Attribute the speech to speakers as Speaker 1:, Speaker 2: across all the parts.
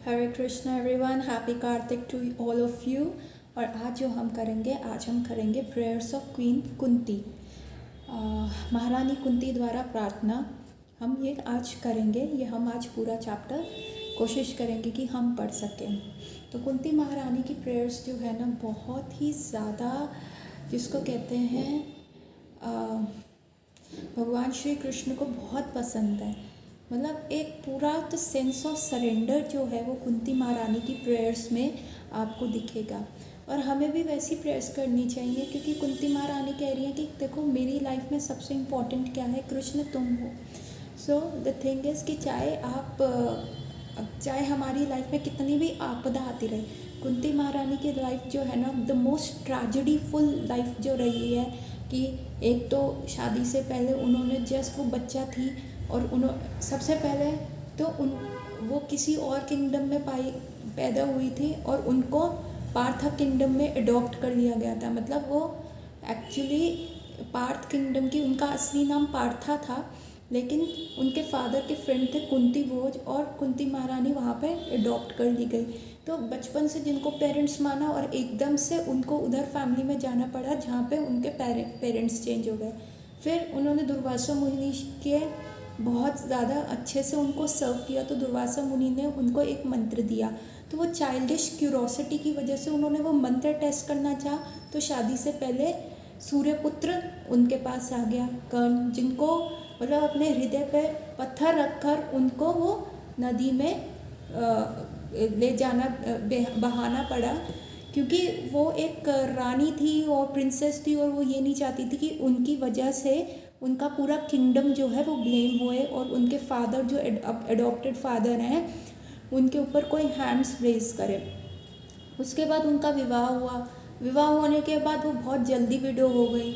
Speaker 1: Hare Krishna everyone, happy Kartik to all of you. और आज हम करेंगे प्रेयर्स ऑफ क्वीन कुंती, महारानी कुंती द्वारा प्रार्थना। हम ये आज करेंगे, हम आज पूरा चैप्टर कोशिश करेंगे कि हम पढ़ सकें। तो कुंती महारानी की प्रेयर्स जो है ना, बहुत ही ज़्यादा, जिसको कहते हैं भगवान श्री कृष्ण को बहुत पसंद है। मतलब एक पूरा तो सेंस ऑफ सरेंडर जो है वो कुंती महारानी की प्रेयर्स में आपको दिखेगा। और हमें भी वैसी प्रेयर्स करनी चाहिए, क्योंकि कुंती महारानी कह रही है कि देखो, मेरी लाइफ में सबसे इम्पोर्टेंट क्या है, कृष्ण तुम हो। सो द थिंग इज़ कि चाहे हमारी लाइफ में कितनी भी आपदा आती रहे, कुंती महारानी की लाइफ जो है ना, the most tragedy full life जो रही है, कि एक तो शादी से पहले उन्होंने जस्ट वो बच्चा थी, और सबसे पहले तो वो किसी और किंगडम में पैदा हुई थी, और उनको पार्थ किंगडम में अडॉप्ट कर लिया गया था। मतलब वो एक्चुअली पार्थ किंगडम की, उनका असली नाम पार्था था, लेकिन उनके फादर के फ्रेंड थे कुंती भोज, और कुंती महारानी वहाँ पे अडॉप्ट कर ली गई। तो बचपन से जिनको पेरेंट्स माना, और एकदम से उनको उधर फैमिली में जाना पड़ा जहाँ पे उनके पेरेंट्स चेंज हो गए। फिर उन्होंने दुर्वासा मुनि के बहुत ज़्यादा अच्छे से उनको सर्व किया, तो दुर्वासा मुनि ने उनको एक मंत्र दिया। तो वो चाइल्डिश क्यूरोसिटी की वजह से उन्होंने वो मंत्र टेस्ट करना चाहा, तो शादी से पहले सूर्यपुत्र उनके पास आ गया, कर्ण, जिनको मतलब अपने हृदय पे पत्थर रखकर उनको वो नदी में ले जाना, बहाना पड़ा, क्योंकि वो एक रानी थी और प्रिंसेस थी, और वो ये नहीं चाहती थी कि उनकी वजह से उनका पूरा किंगडम जो है वो ब्लेम हुए, और उनके फादर जो एडॉप्टेड फादर हैं उनके ऊपर कोई हैंड्स रेज करे। उसके बाद उनका विवाह हुआ। विवाह होने के बाद वो बहुत जल्दी विडो हो गई।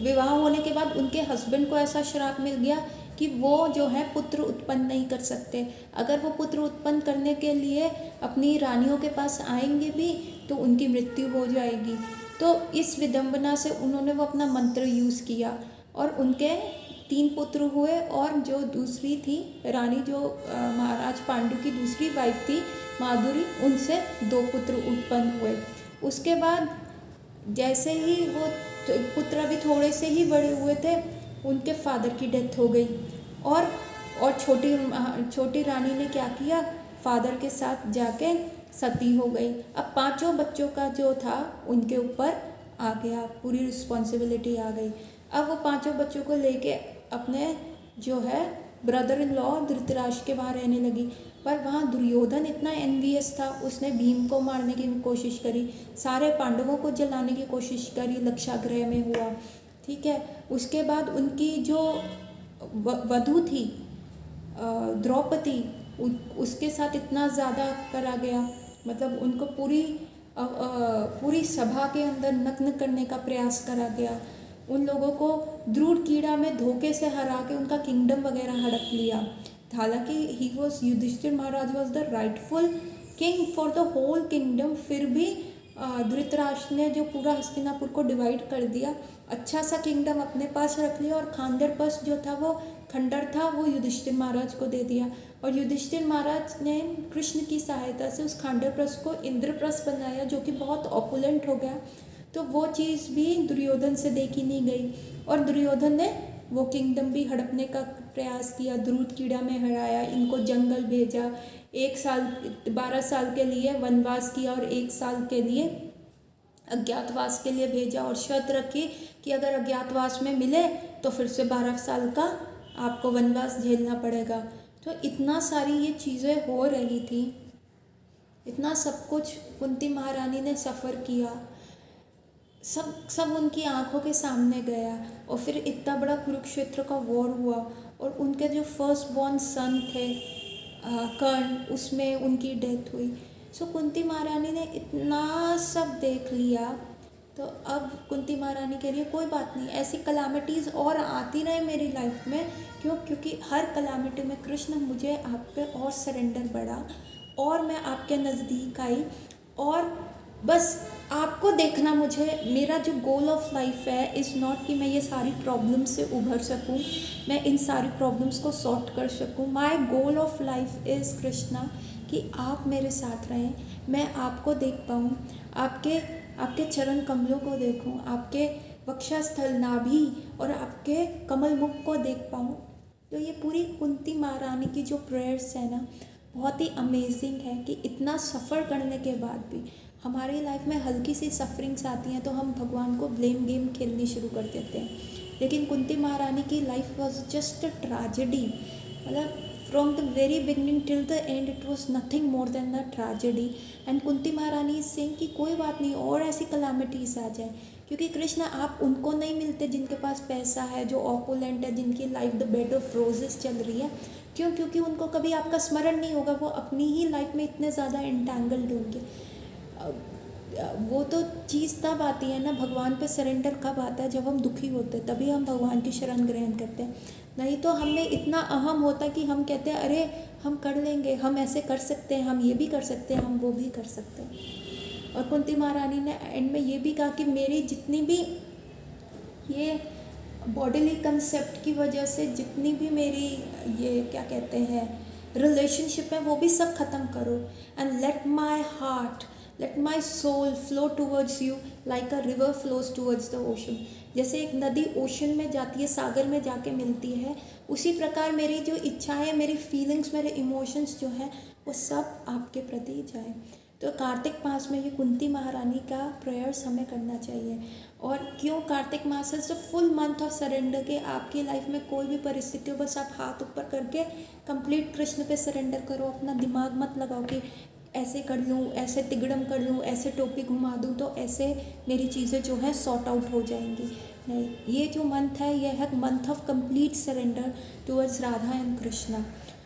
Speaker 1: विवाह होने के बाद उनके हस्बैंड को ऐसा श्राप मिल गया कि वो जो है पुत्र उत्पन्न नहीं कर सकते। अगर वो पुत्र उत्पन्न करने के लिए अपनी रानियों के पास आएंगे भी तो उनकी मृत्यु हो जाएगी। तो इस विडंबना से उन्होंने वो अपना मंत्र यूज़ किया, और उनके 3 पुत्र हुए, और जो दूसरी थी रानी, जो महाराज पांडु की दूसरी वाइफ थी माधुरी, उनसे 2 पुत्र उत्पन्न हुए। उसके बाद जैसे ही वो पुत्र अभी थोड़े से ही बड़े हुए थे, उनके फादर की डेथ हो गई, और छोटी रानी ने क्या किया, फादर के साथ जाके सती हो गई। अब 5 बच्चों का जो था उनके ऊपर आ गया, पूरी रिस्पॉन्सिबिलिटी आ गई। अब वो 5 बच्चों को लेके अपने जो है ब्रदर इन लॉ धृतराष्ट्र के वहाँ रहने लगी। पर वहाँ दुर्योधन इतना एनवियस था, उसने भीम को मारने की कोशिश करी, सारे पांडवों को जलाने की कोशिश करी, लक्षागृह में हुआ। ठीक है। उसके बाद उनकी जो वधू थी द्रौपदी, उसके साथ इतना ज़्यादा करा गया, मतलब उनको पूरी सभा के अंदर नग्न करने का प्रयास करा गया। उन लोगों को द्रुड़ कीड़ा में धोखे से हरा के उनका किंगडम वगैरह हड़प लिया। हालांकि Yudhishthir Maharaj was the rightful king for the whole kingdom, फिर भी धृतराष्ट्र ने जो पूरा हस्तिनापुर को डिवाइड कर दिया, अच्छा सा किंगडम अपने पास रख लिया, और खांडरप्रस्थ जो था, वो खंडर था, वो युधिष्ठिर महाराज को दे दिया। और युधिष्ठिर महाराज ने कृष्ण की सहायता से उस खांडरप्रस्थ को इंद्रप्रस्थ बनाया, जो कि बहुत ऑपुलेंट हो गया। तो वो चीज़ भी दुर्योधन से देखी नहीं गई, और दुर्योधन ने वो किंगडम भी हड़पने का प्रयास किया, द्रुत कीड़ा में हराया, इनको जंगल भेजा, 12 साल के लिए वनवास किया, और 1 साल के लिए अज्ञातवास के लिए भेजा, और शर्त रखी कि अगर अज्ञातवास में मिले तो फिर से 12 साल का आपको वनवास झेलना पड़ेगा। तो इतना सारी ये चीज़ें हो रही थी, इतना सब कुछ कुंती महारानी ने सफ़र किया, सब उनकी आंखों के सामने गया। और फिर इतना बड़ा कुरुक्षेत्र का वॉर हुआ, और उनके जो फर्स्ट बॉर्न सन थे कर्ण, उसमें उनकी डेथ हुई। सो कुंती महारानी ने इतना सब देख लिया। तो अब कुंती महारानी कह रही है, कोई बात नहीं, ऐसी कलामिटीज़ और आती रहे मेरी लाइफ में। क्योंकि हर कलामिटी में कृष्ण मुझे आप पे और सरेंडर बढ़ा, और मैं आपके नज़दीक आई, और बस आपको देखना। मुझे मेरा जो गोल ऑफ लाइफ है इज़ नॉट कि मैं ये सारी प्रॉब्लम्स से उभर सकूं, मैं इन सारी प्रॉब्लम्स को सॉर्ट कर सकूं। My goal of life is Krishna, कि आप मेरे साथ रहें, मैं आपको देख पाऊँ, आपके आपके चरण कमलों को देखूँ, आपके वक्षस्थल, नाभि और आपके कमल मुख को देख पाऊँ। तो ये पूरी कुंती महारानी की जो प्रेयर्स है ना, बहुत ही अमेजिंग है कि इतना सफ़र करने के बाद भी हमारी लाइफ में हल्की सी सफरिंग्स आती हैं तो हम भगवान को ब्लेम गेम खेलनी शुरू कर देते हैं। लेकिन कुंती महारानी की life was just a tragedy, मतलब from the very beginning till the end it was nothing more than a tragedy. And Kunti Maharani is saying कि कोई बात नहीं और ऐसी कलामिटीज़ आ जाए, क्योंकि कृष्ण आप उनको नहीं मिलते जिनके पास पैसा है, जो ऑपुलेंट है, जिनकी life the bed of roses चल रही है। क्यों? क्योंकि उनको कभी आपका स्मरण नहीं होगा, वो अपनी ही लाइफ में इतने ज़्यादा इंटैंगल्ड होंगे। वो तो चीज़ तब आती है ना, भगवान पे सरेंडर कब आता है? जब हम दुखी होते हैं, तभी हम भगवान की शरण ग्रहण करते हैं। नहीं तो हमें इतना अहम होता कि हम कहते हैं अरे हम कर लेंगे, हम ऐसे कर सकते हैं, हम ये भी कर सकते हैं, हम वो भी कर सकते हैं। और कुंती महारानी ने एंड में ये भी कहा कि मेरी जितनी भी ये बॉडीली कंसेप्ट की वजह से जितनी भी मेरी ये क्या कहते हैं रिलेशनशिप है, वो भी सब ख़त्म करो। And let my soul flow towards you like a river flows towards the ocean. जैसे एक नदी ओशन में जाती है, सागर में जाके मिलती है, उसी प्रकार मेरी जो इच्छा है, मेरी फीलिंग्स, मेरे इमोशंस जो हैं, वो सब आपके प्रति जाए। तो कार्तिक मास में ये कुंती महारानी का प्रेयर्स हमें करना चाहिए। और क्यों कार्तिक मास है? तो फुल मंथ ऑफ सरेंडर के आपकी लाइफ में कोई भी परिस्थिति हो, बस आप हाथ ऊपर करके कंप्लीट कृष्ण पे सरेंडर करो। अपना दिमाग मत लगाओ कि ऐसे कर लूँ, ऐसे तिगड़म कर लूँ, ऐसे टोपी घुमा दूँ तो ऐसे मेरी चीज़ें जो है सॉर्ट आउट हो जाएंगी। नहीं, ये जो मंथ है ये है month of complete surrender towards Radha and Krishna.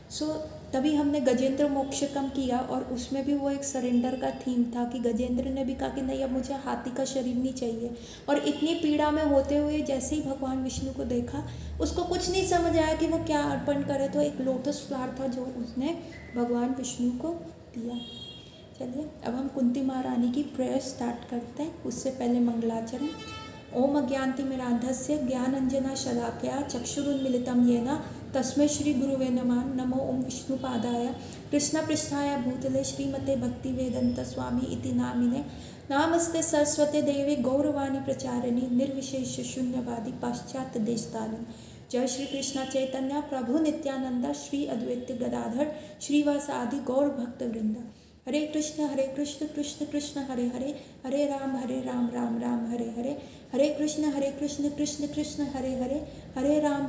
Speaker 1: So तभी हमने गजेंद्र मोक्षकम किया और उसमें भी वो एक सरेंडर का थीम था कि गजेंद्र ने भी कहा कि नहीं, अब मुझे हाथी का शरीर नहीं चाहिए। और इतनी पीड़ा में होते हुए जैसे ही भगवान विष्णु को देखा, उसको कुछ नहीं समझ आया कि वो क्या अर्पण करे, तो एक लोटस फ्लावर था जो उसने भगवान विष्णु को दिया। चलिए अब हम कुंती महारानी की प्रेयर स्टार्ट करते हैं। उससे पहले मंगलाचरण। ओम अज्ञानतिमिरान्धस्य ज्ञानांजना शलाकया चक्षुरुन्मीलितं येन तस्मै श्री गुरुवे नमः। नमो ओम विष्णुपादाय कृष्णपृष्ठाय भूतले श्रीमते भक्तिवेदांत स्वामी इति नामिने। नामस्ते सरस्वते देवे गौरवाणी प्रचारिणी निर्विशेष शून्यवादी पाश्चात्य देशतारिणी। जय श्री कृष्ण चैतन्य प्रभु नित्यानंद श्री अद्वैत गदाधर श्रीवासादि गौर भक्त वृंद। Hare Krishna Krishna Krishna Hare Hare, Hare Ram Ram Ram Hare Hare, Hare Krishna Krishna Krishna Hare Hare, Hare Ram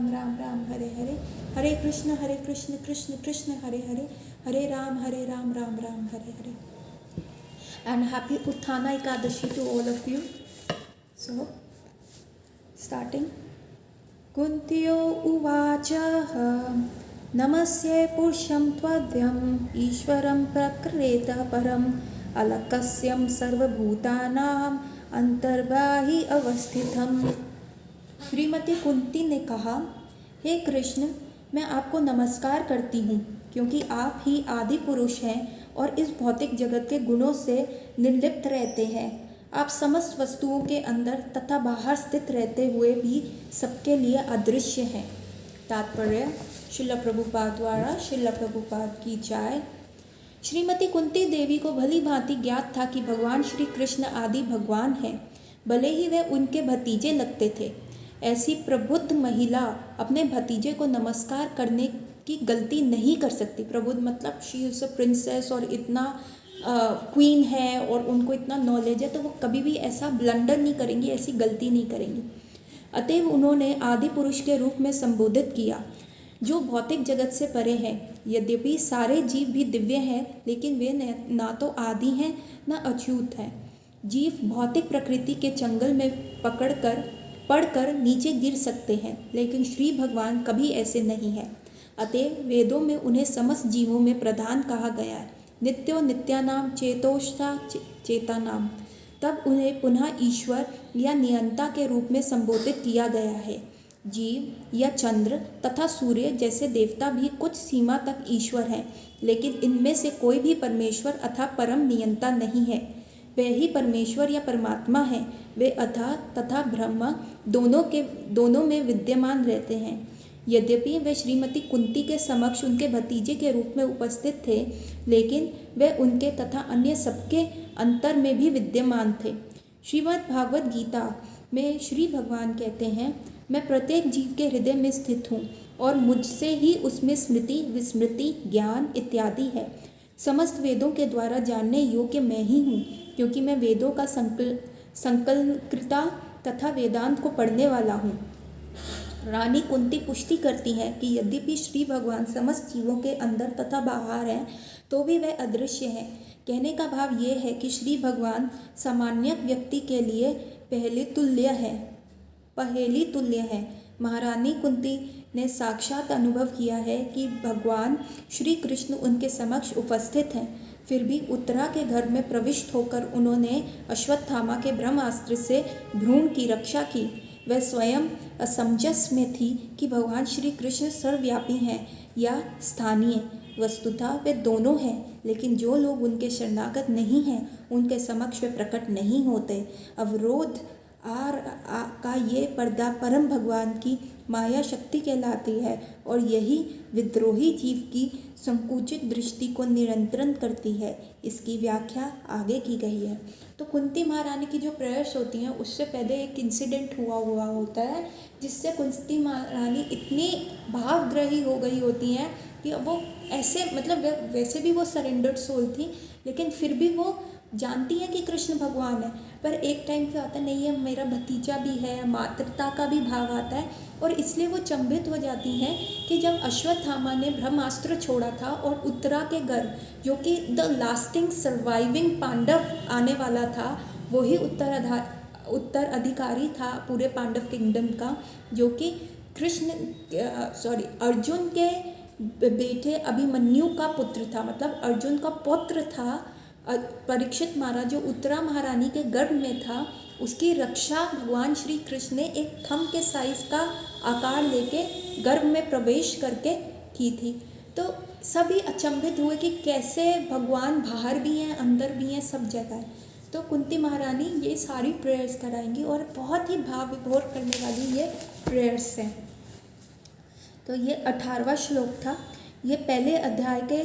Speaker 1: Ram Ram Hare Hare, Hare Krishna Krishna Krishna Hare Hare, Hare Ram Ram Ram Hare Hare. And happy Utthana Ekadashi to all of you. So starting. कुंत्यो उवाच नमस्ये पुरुषं त्वद्भ्यम् ईश्वरं प्रकृतेः परम् अलक्ष्यं सर्वभूतानां अंतर्बाहि अवस्थितम्। श्रीमती कुंती ने कहा, हे कृष्ण, मैं आपको नमस्कार करती हूँ क्योंकि आप ही आदि पुरुष हैं और इस भौतिक जगत के गुणों से निर्लिप्त रहते हैं। आप समस्त वस्तुओं के अंदर तथा बाहर स्थित रहते हुए भी सबके लिए अदृश्य हैं। तात्पर्य श्रील प्रभुपाद द्वारा श्रील प्रभुपाद की जय। श्रीमती कुंती देवी को भली भांति ज्ञात था कि भगवान श्री कृष्ण आदि भगवान हैं, भले ही वे उनके भतीजे लगते थे। ऐसी प्रबुद्ध महिला अपने भतीजे को नमस्कार करने की गलती नहीं कर सकती। प्रबुद्ध मतलब शी इज़ अ प्रिंसेस और इतना क्वीन है और उनको इतना नॉलेज है, तो वो कभी भी ऐसा ब्लंडर नहीं करेंगी, ऐसी गलती नहीं करेंगी। अतएव उन्होंने आदि पुरुष के रूप में संबोधित किया जो भौतिक जगत से परे हैं। यद्यपि सारे जीव भी दिव्य हैं, लेकिन वे ना तो आदि हैं न अछूत हैं। जीव भौतिक प्रकृति के चंगल में पड़कर नीचे गिर सकते हैं, लेकिन श्री भगवान कभी ऐसे नहीं हैं। अतएव वेदों में उन्हें समस्त जीवों में प्रधान कहा गया है। नित्यो नित्यानाम चेतोष्टा चेतानाम। तब उन्हें पुनः ईश्वर या नियंता के रूप में संबोधित किया गया है। जीव या चंद्र तथा सूर्य जैसे देवता भी कुछ सीमा तक ईश्वर हैं, लेकिन इनमें से कोई भी परमेश्वर अथवा परम नियंता नहीं है। वे ही परमेश्वर या परमात्मा हैं। वे अथा तथा ब्रह्म दोनों में विद्यमान रहते हैं। यद्यपि वे श्रीमती कुंती के समक्ष उनके भतीजे के रूप में उपस्थित थे, लेकिन वे उनके तथा अन्य सबके अंतर में भी विद्यमान थे। श्रीमद् भागवत गीता में श्री भगवान कहते हैं, मैं प्रत्येक जीव के हृदय में स्थित हूँ और मुझसे ही उसमें स्मृति, विस्मृति, ज्ञान इत्यादि है। समस्त वेदों के द्वारा जानने योग्य मैं ही हूँ, क्योंकि मैं वेदों का संकलनकर्ता तथा वेदांत को पढ़ने वाला हूँ। रानी कुंती पुष्टि करती हैं कि यद्यपि श्री भगवान समस्त जीवों के अंदर तथा बाहर हैं, तो भी वह अदृश्य हैं। कहने का भाव ये है कि श्री भगवान सामान्य व्यक्ति के लिए पहेली तुल्य है। महारानी कुंती ने साक्षात अनुभव किया है कि भगवान श्री कृष्ण उनके समक्ष उपस्थित हैं। फिर भी उत्तरा के घर में प्रविष्ट होकर उन्होंने अश्वत्थामा के ब्रह्मास्त्र से भ्रूण की रक्षा की। वह स्वयं असमंजस में थी कि भगवान श्री कृष्ण सर्वव्यापी हैं या स्थानीय। वस्तुतः वे दोनों हैं, लेकिन जो लोग उनके शरणागत नहीं हैं, उनके समक्ष वे प्रकट नहीं होते। अवरोध का ये पर्दा परम भगवान की माया शक्ति कहलाती है और यही विद्रोही जीव की संकुचित दृष्टि को नियंत्रण करती है। इसकी व्याख्या आगे की गई है। तो कुंती महारानी की जो प्रेयर्स होती हैं, उससे पहले एक इंसिडेंट हुआ होता है, जिससे कुंती महारानी इतनी भावग्राही हो गई होती हैं कि वो ऐसे, मतलब वैसे भी वो सरेंडर्ड सोल थी, लेकिन फिर भी वो जानती हैं कि कृष्ण भगवान है। पर एक टाइम क्या आता है, नहीं है मेरा भतीजा भी है, मातृता का भी भाव आता है, और इसलिए वो चंभित हो जाती हैं कि जब अश्वत्थामा ने ब्रह्मास्त्र छोड़ा था और उत्तरा के घर, जो कि द लास्टिंग सर्वाइविंग पांडव आने वाला था, वही उत्तराधिकारी था पूरे पांडव किंगडम का, जो कि अर्जुन के बेटे अभिमन्यु का पुत्र था। मतलब अर्जुन का पुत्र था परीक्षित महाराज, जो उत्तरा महारानी के गर्भ में था। उसकी रक्षा भगवान श्री कृष्ण ने एक थंब के साइज का आकार लेके गर्भ में प्रवेश करके की थी। तो सभी अचंभित हुए कि कैसे भगवान बाहर भी हैं, अंदर भी हैं, सब जगह है। तो कुंती महारानी ये सारी प्रेयर्स कराएंगी और बहुत ही भाव विभोर करने वाली ये प्रेयर्स हैं। तो ये 18वां श्लोक था। ये पहले अध्याय के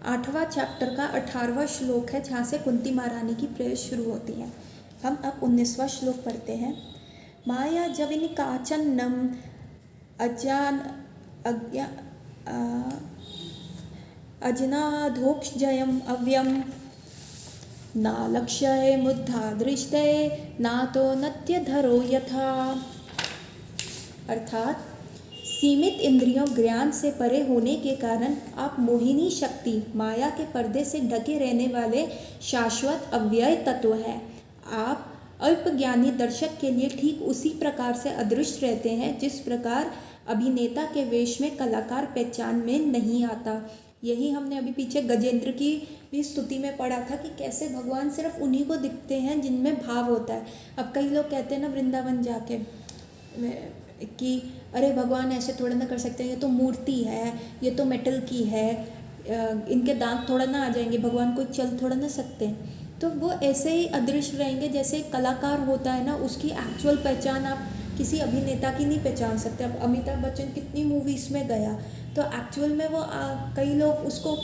Speaker 1: 8वां चैप्टर का 18वां श्लोक है, जहाँ से कुंती महारानी की प्रेयर शुरू होती है। हम अब 19वां श्लोक पढ़ते हैं। माया जविनी काचन्नम अजनाधोक्षजयम अव्यम ना लक्ष्य मुद्धा दृष्टे ना तो नत्यधरो यथा। अर्थात सीमित इंद्रियों ज्ञान से परे होने के कारण आप मोहिनी शक्ति माया के पर्दे से ढके रहने वाले शाश्वत अव्यय तत्व हैं। आप अल्पज्ञानी दर्शक के लिए ठीक उसी प्रकार से अदृश्य रहते हैं जिस प्रकार अभिनेता के वेश में कलाकार पहचान में नहीं आता। यही हमने अभी पीछे गजेंद्र की भी स्तुति में पढ़ा था कि कैसे भगवान सिर्फ उन्हीं को दिखते हैं जिनमें भाव होता है। अब कई लोग कहते हैं ना वृंदावन जाके कि अरे भगवान ऐसे थोड़ा ना कर सकते हैं, ये तो मूर्ति है, ये तो मेटल की है, इनके दांत थोड़ा ना आ जाएंगे, भगवान को चल थोड़ा ना सकते हैं। तो वो ऐसे ही अदृश्य रहेंगे जैसे कलाकार होता है ना, उसकी एक्चुअल पहचान आप किसी अभिनेता की नहीं पहचान सकते। अब अमिताभ बच्चन कितनी मूवीज़ में गया, तो एक्चुअल में वो कई लोग उसको,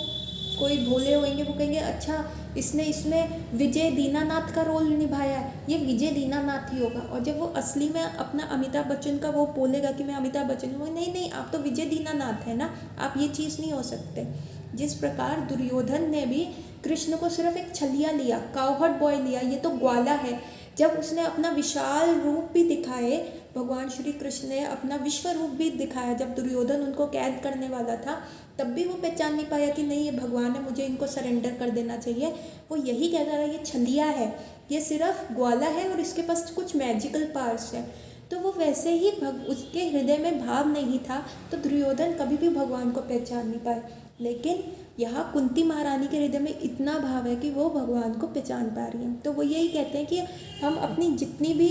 Speaker 1: कोई भोले होंगे वो कहेंगे अच्छा इसने इसमें विजय दीनानाथ का रोल निभाया है, ये विजय दीनानाथ ही होगा। और जब वो असली में अपना अमिताभ बच्चन का वो बोलेगा कि मैं अमिताभ बच्चन हूँ, नहीं आप तो विजय दीनानाथ है ना, आप ये चीज़ नहीं हो सकते। जिस प्रकार दुर्योधन ने भी कृष्ण को सिर्फ एक छलिया लिया, काउहर्ड बॉय लिया, ये तो ग्वाला है। जब उसने अपना विशाल रूप भी दिखाए, भगवान श्री कृष्ण ने अपना विश्व रूप भी दिखाया, जब दुर्योधन उनको कैद करने वाला था, तब भी वो पहचान नहीं पाया कि नहीं ये भगवान है, मुझे इनको सरेंडर कर देना चाहिए। वो यही कहता रहा ये छलिया है, ये सिर्फ ग्वाला है और इसके पास कुछ मैजिकल पावर्स है। तो वो वैसे ही उसके हृदय में भाव नहीं था, तो दुर्योधन कभी भी भगवान को पहचान नहीं पाए। लेकिन यहाँ कुंती महारानी के हृदय में इतना भाव है कि वो भगवान को पहचान पा रही हैं। तो वो यही कहते हैं कि हम अपनी जितनी भी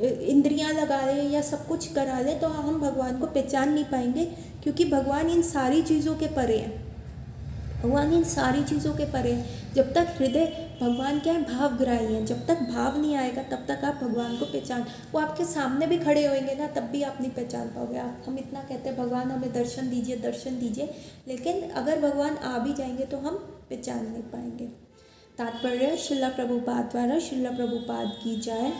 Speaker 1: इंद्रियां लगा लें या सब कुछ करा लें, तो हम भगवान को पहचान नहीं पाएंगे, क्योंकि भगवान इन सारी चीज़ों के परे हैं। भगवान इन सारी चीज़ों के परे है। जब तक हृदय भगवान क्या है, भावग्राही है, जब तक भाव नहीं आएगा तब तक आप भगवान को पहचान, वो आपके सामने भी खड़े होंगे ना तब भी आप नहीं पहचान पाओगे। आप हम इतना कहते हैं भगवान हमें दर्शन दीजिए दर्शन दीजिए, लेकिन अगर भगवान आ भी जाएंगे तो हम पहचान नहीं पाएंगे। तात्पर्य श्रील प्रभुपाद द्वारा, श्रील प्रभुपाद की जय।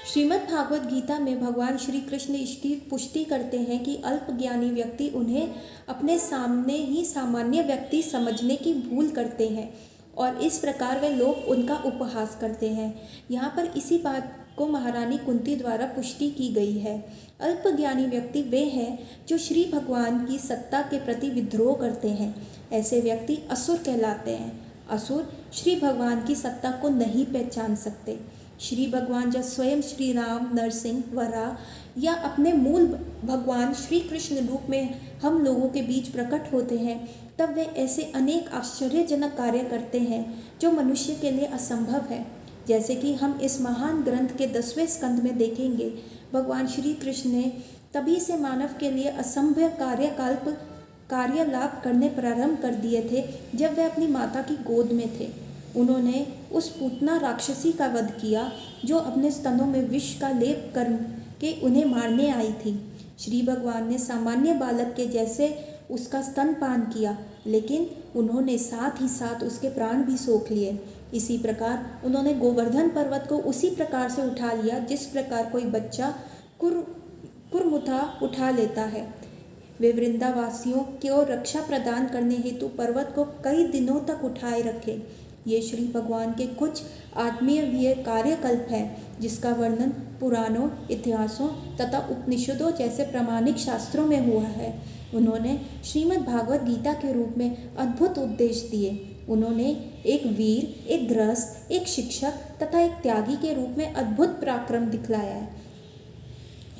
Speaker 1: श्रीमद् भागवत गीता में भगवान श्री कृष्ण इसकी पुष्टि करते हैं कि अल्पज्ञानी व्यक्ति उन्हें अपने सामने ही सामान्य व्यक्ति समझने की भूल करते हैं और इस प्रकार वे लोग उनका उपहास करते हैं। यहाँ पर इसी बात को महारानी कुंती द्वारा पुष्टि की गई है। अल्पज्ञानी व्यक्ति वे हैं जो श्री भगवान की सत्ता के प्रति विद्रोह करते हैं। ऐसे व्यक्ति असुर कहलाते हैं। असुर श्री भगवान की सत्ता को नहीं पहचान सकते। श्री भगवान जब स्वयं श्री राम, नरसिंह, वराह या अपने मूल भगवान श्री कृष्ण रूप में हम लोगों के बीच प्रकट होते हैं तब वे ऐसे अनेक आश्चर्यजनक कार्य करते हैं जो मनुष्य के लिए असंभव है। जैसे कि हम इस महान ग्रंथ के 10वें स्कंद में देखेंगे, भगवान श्री कृष्ण ने तभी से मानव के लिए असंभव कार्य लाभ करने प्रारंभ कर दिए थे जब वे अपनी माता की गोद में थे। उन्होंने उस पूतना राक्षसी का वध किया जो अपने स्तनों में विष का लेप करके उन्हें मारने आई थी। श्री भगवान ने सामान्य बालक के जैसे उसका स्तनपान किया, लेकिन उन्होंने साथ ही साथ उसके प्राण भी सोख लिए। इसी प्रकार उन्होंने गोवर्धन पर्वत को उसी प्रकार से उठा लिया जिस प्रकार कोई बच्चा कुरमुठा उठा लेता है। वे वृंदावासियों को रक्षा प्रदान करने हेतु पर्वत को कई दिनों तक उठाए रखे। ये श्री भगवान के कुछ आत्मीय कार्यकल्प है जिसका वर्णन पुराणों, इतिहासों तथा उपनिषदों जैसे प्रामाणिक शास्त्रों में हुआ है। उन्होंने श्रीमद् भागवत गीता के रूप में अद्भुत उपदेश दिए। उन्होंने एक वीर, एक गृहस्थ, एक शिक्षक तथा एक त्यागी के रूप में अद्भुत पराक्रम दिखलाया है।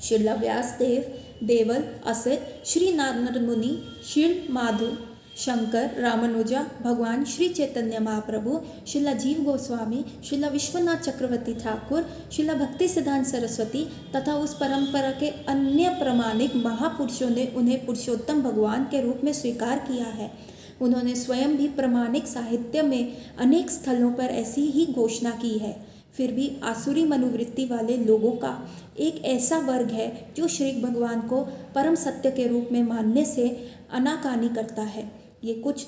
Speaker 1: श्रील व्यास देव, देवल, असित, श्री नारद मुनि, श्री माधव, शंकर, रामानुजा, भगवान श्री चैतन्य महाप्रभु, श्रील जीव गोस्वामी, श्रील विश्वनाथ चक्रवर्ती ठाकुर, श्रील भक्ति सिद्धांत सरस्वती तथा उस परंपरा के अन्य प्रामाणिक महापुरुषों ने उन्हें पुरुषोत्तम भगवान के रूप में स्वीकार किया है। उन्होंने स्वयं भी प्रामाणिक साहित्य में अनेक स्थलों पर ऐसी ही घोषणा की है। फिर भी आसुरी मनोवृत्ति वाले लोगों का एक ऐसा वर्ग है जो श्री भगवान को परम सत्य के रूप में मानने से आनाकानी करता है। ये कुछ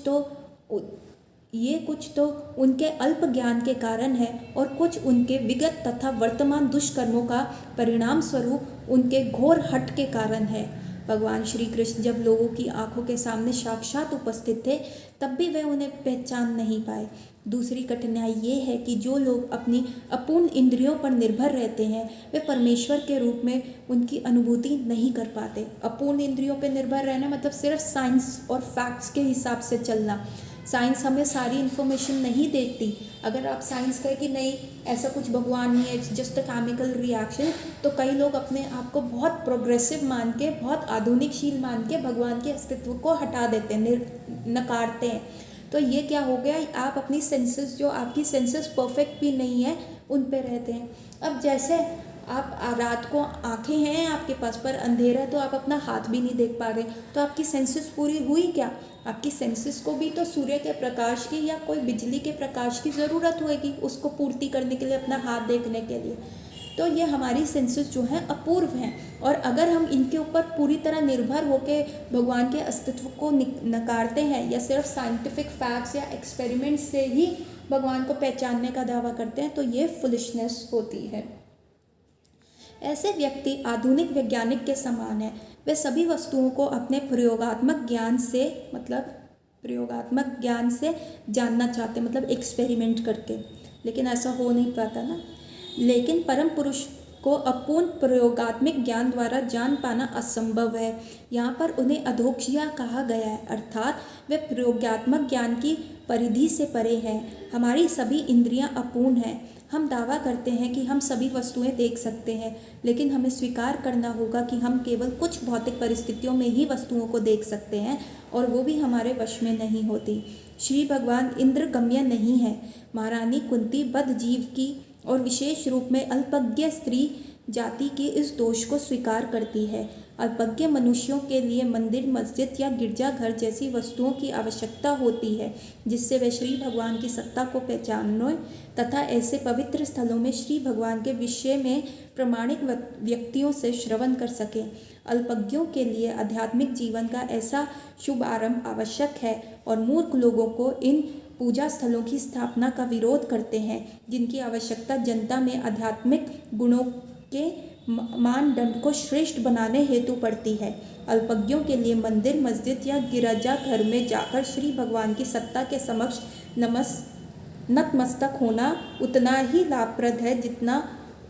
Speaker 1: तो उनके अल्प ज्ञान के कारण है और कुछ उनके विगत तथा वर्तमान दुष्कर्मों का परिणाम स्वरूप उनके घोर हट के कारण है। भगवान श्री कृष्ण जब लोगों की आंखों के सामने साक्षात उपस्थित थे तब भी वे उन्हें पहचान नहीं पाए। दूसरी कठिनाई ये है कि जो लोग अपनी अपूर्ण इंद्रियों पर निर्भर रहते हैं वे परमेश्वर के रूप में उनकी अनुभूति नहीं कर पाते। अपूर्ण इंद्रियों पर निर्भर रहना मतलब सिर्फ साइंस और फैक्ट्स के हिसाब से चलना। साइंस हमें सारी इन्फॉर्मेशन नहीं देती। अगर आप साइंस कहे कि नहीं ऐसा कुछ भगवान नहीं है, it's just a chemical reaction, तो कई लोग अपने आप को बहुत प्रोग्रेसिव मान के, बहुत आधुनिकशील मान के भगवान के अस्तित्व को हटा देते हैं, नकारते हैं। तो ये क्या हो गया, आप अपनी सेंसेस, जो आपकी सेंसेस परफेक्ट भी नहीं है, उन पे रहते हैं। अब जैसे आप रात को आंखें हैं आपके पास पर अंधेरा है तो आप अपना हाथ भी नहीं देख पा रहे, तो आपकी सेंसेस पूरी हुई क्या? आपकी सेंसेस को भी तो सूर्य के प्रकाश की या कोई बिजली के प्रकाश की ज़रूरत होगी उसको पूर्ति करने के लिए, अपना हाथ देखने के लिए। तो ये हमारी सेंसेस जो हैं अपूर्व हैं, और अगर हम इनके ऊपर पूरी तरह निर्भर होकर भगवान के अस्तित्व को नकारते हैं या सिर्फ साइंटिफिक फैक्ट्स या एक्सपेरिमेंट से ही भगवान को पहचानने का दावा करते हैं तो ये फुलिशनेस होती है। ऐसे व्यक्ति आधुनिक वैज्ञानिक के समान है। वे सभी वस्तुओं को अपने प्रयोगात्मक ज्ञान से जानना चाहते, मतलब एक्सपेरिमेंट करके, लेकिन ऐसा हो नहीं पाता ना। लेकिन परम पुरुष को अपूर्ण प्रयोगात्मक ज्ञान द्वारा जान पाना असंभव है। यहाँ पर उन्हें अधोक्षिया कहा गया है, अर्थात वे प्रयोगात्मक ज्ञान की परिधि से परे हैं। हमारी सभी इंद्रियां अपूर्ण हैं। हम दावा करते हैं कि हम सभी वस्तुएं देख सकते हैं, लेकिन हमें स्वीकार करना होगा कि हम केवल कुछ भौतिक परिस्थितियों में ही वस्तुओं को देख सकते हैं और वो भी हमारे वश में नहीं होती। श्री भगवान इंद्रगम्य नहीं है। महारानी कुंती बद्ध जीव की और विशेष रूप में अल्पज्ञ स्त्री जाति के इस दोष को स्वीकार करती है। अल्पज्ञ मनुष्यों के लिए मंदिर, मस्जिद या गिरजाघर जैसी वस्तुओं की आवश्यकता होती है जिससे वे श्री भगवान की सत्ता को पहचाने तथा ऐसे पवित्र स्थलों में श्री भगवान के विषय में प्रामाणिक व्यक्तियों से श्रवण कर सकें। अल्पज्ञों के लिए आध्यात्मिक जीवन का ऐसा शुभ आरंभ आवश्यक है और मूर्ख लोगों को इन पूजा स्थलों की स्थापना का विरोध करते हैं जिनकी आवश्यकता जनता में आध्यात्मिक गुणों के मानदंड को श्रेष्ठ बनाने हेतु पड़ती है। अल्पज्ञों के लिए मंदिर, मस्जिद या गिरजाघर में जाकर श्री भगवान की सत्ता के समक्ष नतमस्तक होना उतना ही लाभप्रद है जितना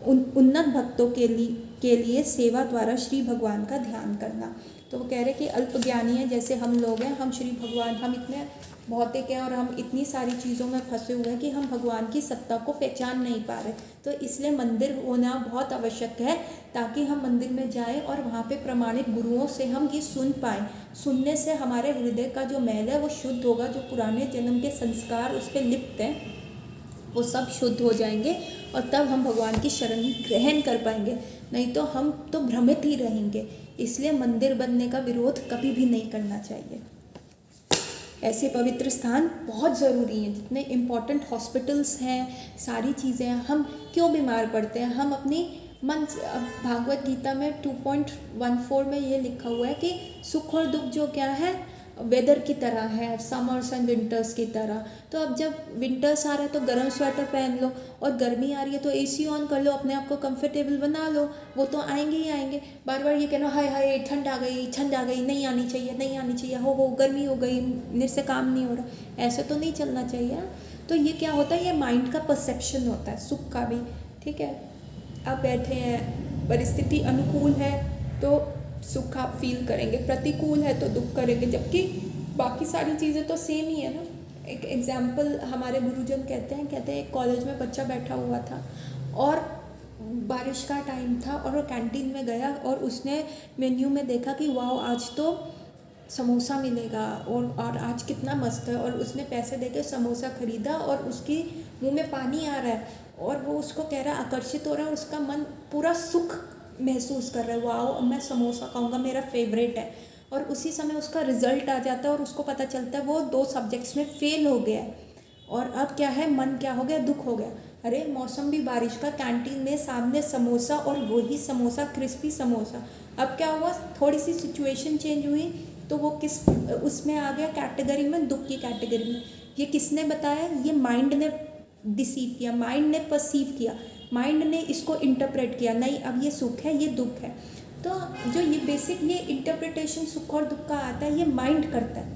Speaker 1: उन्नत भक्तों के लिए सेवा द्वारा श्री भगवान का ध्यान करना। तो वो कह रहे कि अल्पज्ञानी है, जैसे हम लोग हैं, हम श्री भगवान, हम इतने भौतिक हैं और हम इतनी सारी चीज़ों में फंसे हुए हैं कि हम भगवान की सत्ता को पहचान नहीं पा रहे। तो इसलिए मंदिर होना बहुत आवश्यक है ताकि हम मंदिर में जाएं और वहाँ पे प्रमाणित गुरुओं से हम ये सुन पाएँ। सुनने से हमारे हृदय का जो मैल है वो शुद्ध होगा, जो पुराने जन्म के संस्कार उस पर लिप्त हैं वो सब शुद्ध हो जाएंगे और तब हम भगवान की शरण ग्रहण कर पाएंगे, नहीं तो हम तो भ्रमित ही रहेंगे। इसलिए मंदिर बनने का विरोध कभी भी नहीं करना चाहिए। ऐसे पवित्र स्थान बहुत ज़रूरी हैं, जितने इम्पोर्टेंट हॉस्पिटल्स हैं, सारी चीज़ें हैं। हम क्यों बीमार पड़ते हैं? हम अपनी मन भागवत गीता में 2.14 में ये लिखा हुआ है कि सुख और दुख जो क्या है वेदर की तरह है, समर्स एंड विंटर्स की तरह। तो अब जब विंटर्स आ रहा है तो गर्म स्वेटर पहन लो और गर्मी आ रही है तो एसी ऑन कर लो, अपने आप को कंफर्टेबल बना लो। वो तो आएंगे ही आएंगे। बार बार ये कहना हाय हाय ठंड आ गई, ठंड आ गई, नहीं आनी चाहिए, नहीं आनी चाहिए, हो गर्मी हो गई, मेरे से काम नहीं हो रहा, ऐसे तो नहीं चलना चाहिए। तो ये क्या होता है, ये माइंड का परसेप्शन होता है, सुख का भी। ठीक है, आप बैठे हैं, परिस्थिति अनुकूल है तो सुख आप फील करेंगे, प्रतिकूल है तो दुख करेंगे, जबकि बाकी सारी चीज़ें तो सेम ही है ना। एक एग्जाम्पल हमारे गुरुजन कहते हैं एक कॉलेज में बच्चा बैठा हुआ था और बारिश का टाइम था और वो कैंटीन में गया और उसने मेन्यू में देखा कि वाह आज तो समोसा मिलेगा और आज कितना मस्त है, और उसने पैसे देके समोसा ख़रीदा और उसकी मुंह में पानी आ रहा है और वो उसको कह रहा है, आकर्षित हो रहा है, और उसका मन पूरा सुख महसूस कर रहा है, वाह मैं समोसा खाऊंगा, मेरा फेवरेट है। और उसी समय उसका रिजल्ट आ जाता है और उसको पता चलता है वो 2 सब्जेक्ट्स में फेल हो गया है। और अब क्या है, मन क्या हो गया, दुख हो गया। अरे मौसम भी बारिश का, कैंटीन में सामने समोसा और वही समोसा, क्रिस्पी समोसा। अब क्या हुआ, थोड़ी सी सिचुएशन चेंज हुई तो वो किस उसमें आ गया कैटेगरी में, दुख की कैटेगरी में। ये किसने बताया, ये माइंड ने डिसीव किया, माइंड ने परसीव किया, माइंड ने इसको इंटरप्रेट किया, नहीं अब ये सुख है, ये दुख है। तो जो ये बेसिक ये इंटरप्रिटेशन सुख और दुख का आता है, ये माइंड करता है।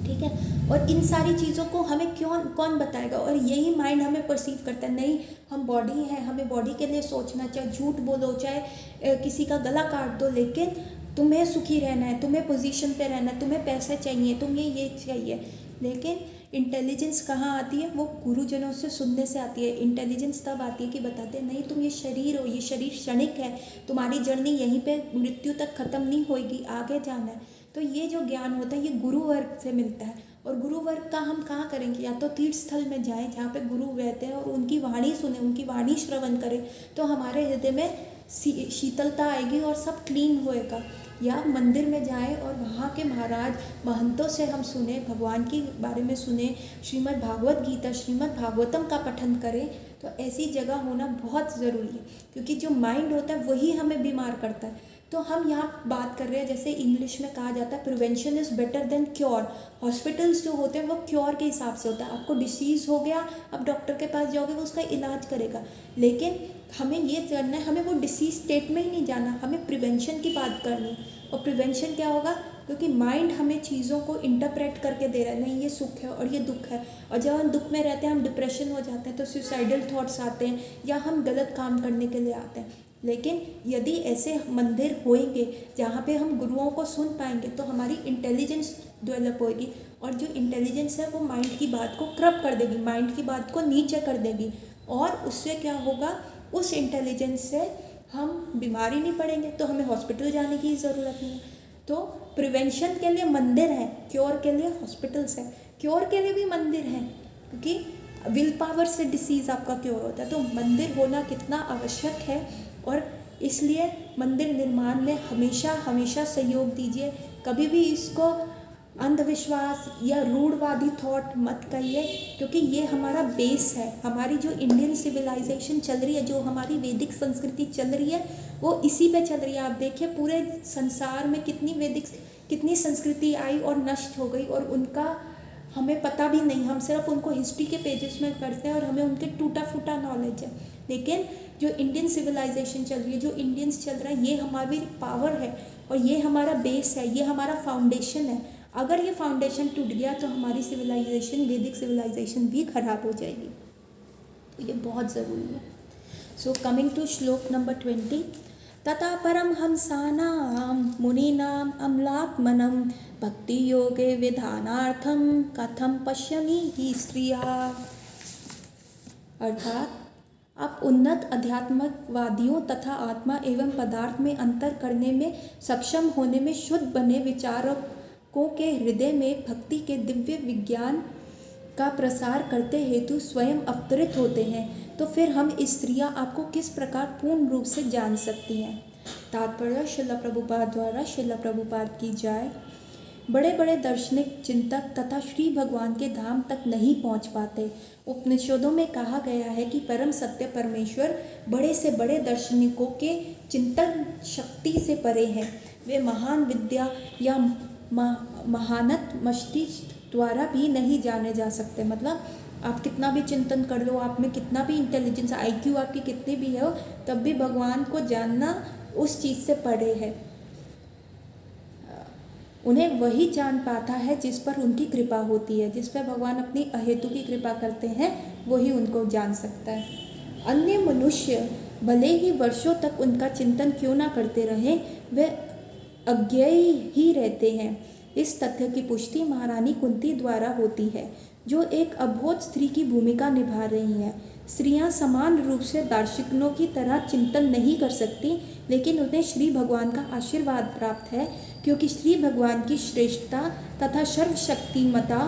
Speaker 1: ठीक है, और इन सारी चीज़ों को हमें कौन बताएगा, और यही माइंड हमें परसीव करता है। नहीं, हम बॉडी है, हमें बॉडी के लिए सोचना, चाहे झूठ बोलो, चाहे किसी का गला काट दो, लेकिन तुम्हें सुखी रहना है, तुम्हें पोजीशन पे रहना है, तुम्हें पैसे चाहिए, तुम्हें ये चाहिए। लेकिन इंटेलिजेंस कहाँ आती है, वो गुरुजनों से सुनने से आती है। इंटेलिजेंस तब आती है कि बताते हैं नहीं तुम ये शरीर हो, ये शरीर क्षणिक है, तुम्हारी जर्नी यहीं पे मृत्यु तक ख़त्म नहीं होएगी, आगे जाना है। तो ये जो ज्ञान होता है ये गुरु वर्ग से मिलता है, और गुरु वर्ग का हम कहाँ करेंगे, या तो तीर्थ स्थल में जाएं जहाँ पे गुरु रहते हैं और उनकी वाणी सुने, उनकी वाणी श्रवण करें, तो हमारे हृदय में शीतलता आएगी और सब क्लीन होएगा। या मंदिर में जाएं और वहाँ के महाराज महंतों से हम सुने, भगवान के बारे में सुने, श्रीमद् भागवत गीता, श्रीमद् भागवतम का पठन करें। तो ऐसी जगह होना बहुत ज़रूरी है, क्योंकि जो माइंड होता है वही हमें बीमार करता है। तो हम यहाँ बात कर रहे हैं, जैसे इंग्लिश में कहा जाता है prevention is better than cure. Hospitals जो होते हैं वो क्योर के हिसाब से होता है। आपको डिसीज़ हो गया, अब डॉक्टर के पास जाओगे वो उसका इलाज करेगा, लेकिन हमें ये करना है, हमें वो डिसीज स्टेट में ही नहीं जाना, हमें प्रिवेंशन की बात करनी। और प्रिवेंशन क्या होगा, क्योंकि माइंड हमें चीज़ों को इंटरप्रेट करके दे रहा है, नहीं ये सुख है और ये दुख है। और जब हम दुख में रहते हैं, हम डिप्रेशन हो जाते हैं, तो सुसाइडल थॉट्स आते हैं, या हम गलत काम करने के लिए आते हैं। लेकिन यदि ऐसे मंदिर होंगे जहाँ पे हम गुरुओं को सुन पाएंगे, तो हमारी इंटेलिजेंस डेवलप होगी, और जो इंटेलिजेंस है वो माइंड की बात को करप्ट कर देगी, माइंड की बात को नीचे कर देगी, और उससे क्या होगा, उस इंटेलिजेंस से हम बीमारी नहीं पड़ेंगे, तो हमें हॉस्पिटल जाने की ज़रूरत नहीं है। तो प्रिवेंशन के लिए मंदिर है, क्योर के लिए हॉस्पिटल्स है। क्योर के लिए भी मंदिर है, क्योंकि विल पावर से डिसीज़ आपका क्योर होता है। तो मंदिर होना कितना आवश्यक है, और इसलिए मंदिर निर्माण में हमेशा हमेशा सहयोग दीजिए। कभी भी इसको अंधविश्वास या रूढ़वादी थॉट मत कहिए, क्योंकि ये हमारा बेस है। हमारी जो इंडियन सिविलाइजेशन चल रही है, जो हमारी वैदिक संस्कृति चल रही है, वो इसी पे चल रही है। आप देखिए पूरे संसार में कितनी संस्कृति आई और नष्ट हो गई, और उनका हमें पता भी नहीं। हम सिर्फ उनको हिस्ट्री के पेजेस में पढ़ते हैं और हमें उनके टूटा फूटा नॉलेज है। लेकिन जो इंडियन सिविलाइजेशन चल रही है, जो इंडियंस चल रहा है, ये हमारी पावर है और ये हमारा बेस है, ये हमारा फाउंडेशन है। अगर ये फाउंडेशन टूट गया तो हमारी सिविलाइजेशन, वैदिक सिविलाइजेशन भी खराब हो जाएगी। तो ये बहुत ज़रूरी है। सो कमिंग टू श्लोक नंबर 20। तथा परम हंसानां मुनीनाम अम्लात्मनं भक्ति योगे विधानार्थम कथम पश्यमि ही स्त्रिया। अर्थात आप उन्नत अध्यात्मवादियों तथा आत्मा एवं पदार्थ में अंतर करने में सक्षम होने में शुद्ध बने विचारकों के हृदय में भक्ति के दिव्य विज्ञान का प्रसार करते हेतु स्वयं अवतरित होते हैं, तो फिर हम स्त्रियां आपको किस प्रकार पूर्ण रूप से जान सकती हैं। तात्पर्य श्रील प्रभुपाद द्वारा। श्रील प्रभुपाद की जय। बड़े बड़े दार्शनिक चिंतक तथा श्री भगवान के धाम तक नहीं पहुंच पाते। उपनिषदों में कहा गया है कि परम सत्य परमेश्वर बड़े से बड़े दार्शनिकों के चिंतन शक्ति से परे हैं। वे महान विद्या या महानत मस्तिष्क द्वारा भी नहीं जाने जा सकते। मतलब आप कितना भी चिंतन कर लो, आप में कितना भी इंटेलिजेंस, IQ आपकी कितनी भी हो, तब भी भगवान को जानना उस चीज़ से परे है। उन्हें वही जान पाता है जिस पर उनकी कृपा होती है। जिस पर भगवान अपनी अहेतु की कृपा करते हैं, वही उनको जान सकता है। अन्य मनुष्य भले ही वर्षों तक उनका चिंतन क्यों ना करते रहें, वे अज्ञेय ही रहते हैं। इस तथ्य की पुष्टि महारानी कुंती द्वारा होती है, जो एक अबोध स्त्री की भूमिका निभा रही हैं। स्त्रियां समान रूप से दार्शनिकों की तरह चिंतन नहीं कर सकती, लेकिन उन्हें श्री भगवान का आशीर्वाद प्राप्त है, क्योंकि श्री भगवान की श्रेष्ठता तथा सर्वशक्तिमता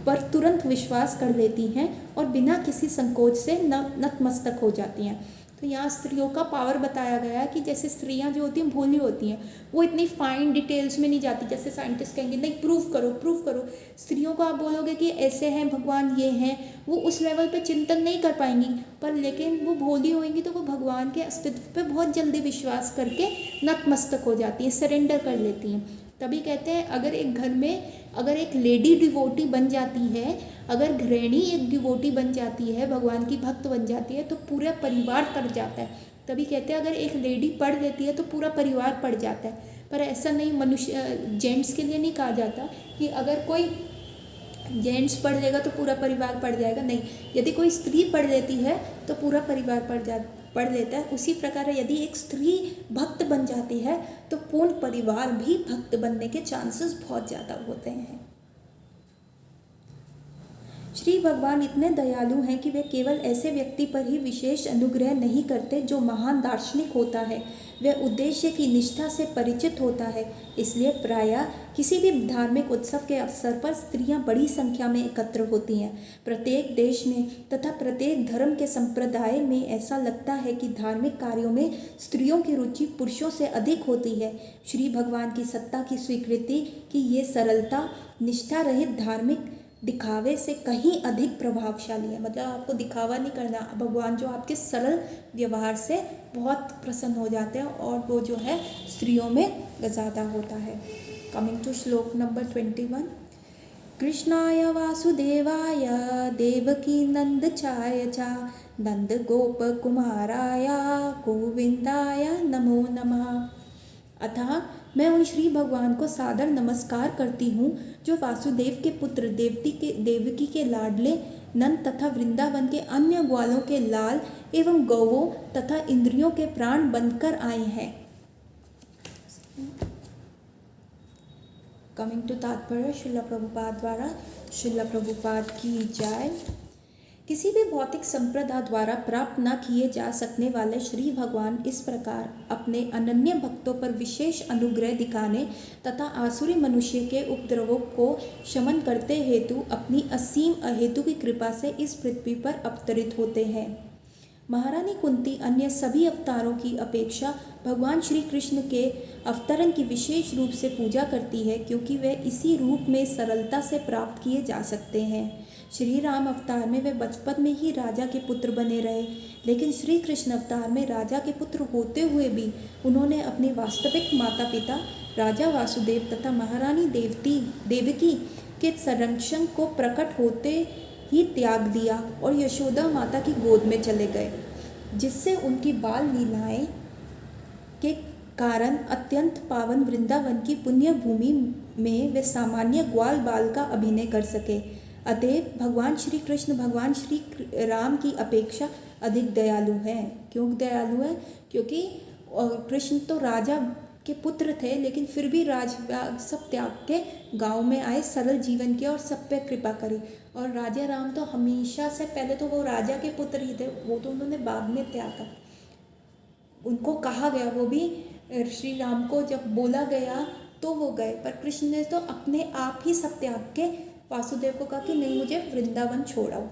Speaker 1: पर तुरंत विश्वास कर लेती हैं और बिना किसी संकोच से नतमस्तक हो जाती हैं। तो यहाँ स्त्रियों का पावर बताया गया है कि जैसे स्त्रियाँ जो होती हैं भोली होती हैं, वो इतनी फाइन डिटेल्स में नहीं जाती। जैसे साइंटिस्ट कहेंगे नहीं प्रूव करो। स्त्रियों को आप बोलोगे कि ऐसे हैं भगवान, ये हैं, वो उस लेवल पे चिंतन नहीं कर पाएंगी। पर लेकिन वो भोली होंगी तो वो भगवान के अस्तित्व पे बहुत जल्दी विश्वास करके नतमस्तक हो जाती हैं, सरेंडर कर लेती हैं। तभी कहते हैं अगर एक घर में अगर एक लेडी डिवोटी बन जाती है, अगर गृहिणी एक डिवोटी बन जाती है, भगवान की भक्त बन जाती है, तो पूरा परिवार तर जाता है। तभी कहते हैं अगर एक लेडी पढ़ लेती है तो पूरा परिवार पढ़ जाता है। पर ऐसा नहीं, मनुष्य जेंट्स के लिए नहीं कहा जाता कि अगर कोई जेंट्स पढ़ लेगा तो पूरा परिवार पढ़ जाएगा। नहीं, यदि कोई स्त्री पढ़ लेती है तो पूरा परिवार पढ़ लेता है। उसी प्रकार यदि एक स्त्री भक्त बन जाती है तो पूर्ण परिवार भी भक्त बनने के चांसेस बहुत ज़्यादा होते हैं। श्री भगवान इतने दयालु हैं कि वे केवल ऐसे व्यक्ति पर ही विशेष अनुग्रह नहीं करते जो महान दार्शनिक होता है, वह उद्देश्य की निष्ठा से परिचित होता है। इसलिए प्रायः किसी भी धार्मिक उत्सव के अवसर पर स्त्रियां बड़ी संख्या में एकत्र होती हैं। प्रत्येक देश में तथा प्रत्येक धर्म के संप्रदाय में ऐसा लगता है कि धार्मिक कार्यों में स्त्रियों की रुचि पुरुषों से अधिक होती है। श्री भगवान की सत्ता की स्वीकृति की ये सरलता निष्ठा रहित धार्मिक दिखावे से कहीं अधिक प्रभावशाली है। मतलब आपको दिखावा नहीं करना, भगवान जो आपके सरल व्यवहार से बहुत प्रसन्न हो जाते हैं और वो जो है स्त्रियों में ज़्यादा होता है। कमिंग टू श्लोक नंबर 21। कृष्णाय वासुदेवाय देवकी नंदचाय च नंद गोप कुमाराय गोविंदाय नमो नमः। अतः मैं उन श्री भगवान को सादर नमस्कार करती हूँ जो वासुदेव के पुत्र देवकी के लाडले नंद तथा वृंदावन के अन्य ग्वालों के लाल एवं गौवों तथा इंद्रियों के प्राण बनकर आए हैं। कमिंग टू तात्पर्य श्रील प्रभुपाद द्वारा। श्रील प्रभुपाद की जय। किसी भी भौतिक संप्रदाय द्वारा प्राप्त न किए जा सकने वाले श्री भगवान इस प्रकार अपने अनन्य भक्तों पर विशेष अनुग्रह दिखाने तथा आसुरी मनुष्य के उपद्रवों को शमन करते हेतु अपनी असीम अहेतु की कृपा से इस पृथ्वी पर अवतरित होते हैं। महारानी कुंती अन्य सभी अवतारों की अपेक्षा भगवान श्री कृष्ण के अवतरण की विशेष रूप से पूजा करती है, क्योंकि वे इसी रूप में सरलता से प्राप्त किए जा सकते हैं। श्री राम अवतार में वे बचपन में ही राजा के पुत्र बने रहे, लेकिन श्री कृष्ण अवतार में राजा के पुत्र होते हुए भी उन्होंने अपने वास्तविक माता पिता राजा वासुदेव तथा महारानी देवकी के संरक्षण को प्रकट होते ही त्याग दिया और यशोदा माता की गोद में चले गए, जिससे उनकी बाल लीलाएं के कारण अत्यंत पावन वृंदावन की पुण्य भूमि में वे सामान्य ग्वाल बाल का अभिनय कर सके। अतएव भगवान श्री कृष्ण भगवान श्री राम की अपेक्षा अधिक दयालु हैं। क्यों दयालु है? क्योंकि कृष्ण तो राजा के पुत्र थे, लेकिन फिर भी राजभाग सब त्याग के गांव में आए, सरल जीवन किया और सब पे कृपा करी। और राजा राम तो हमेशा से पहले तो वो राजा के पुत्र ही थे, वो तो उन्होंने बाद में त्यागा। उनको कहा गया, वो भी श्री राम को जब बोला गया तो वो गए, पर कृष्ण ने तो अपने आप ही सब त्याग के वासुदेव को कहा कि नहीं, मुझे वृंदावन छोड़ाओ।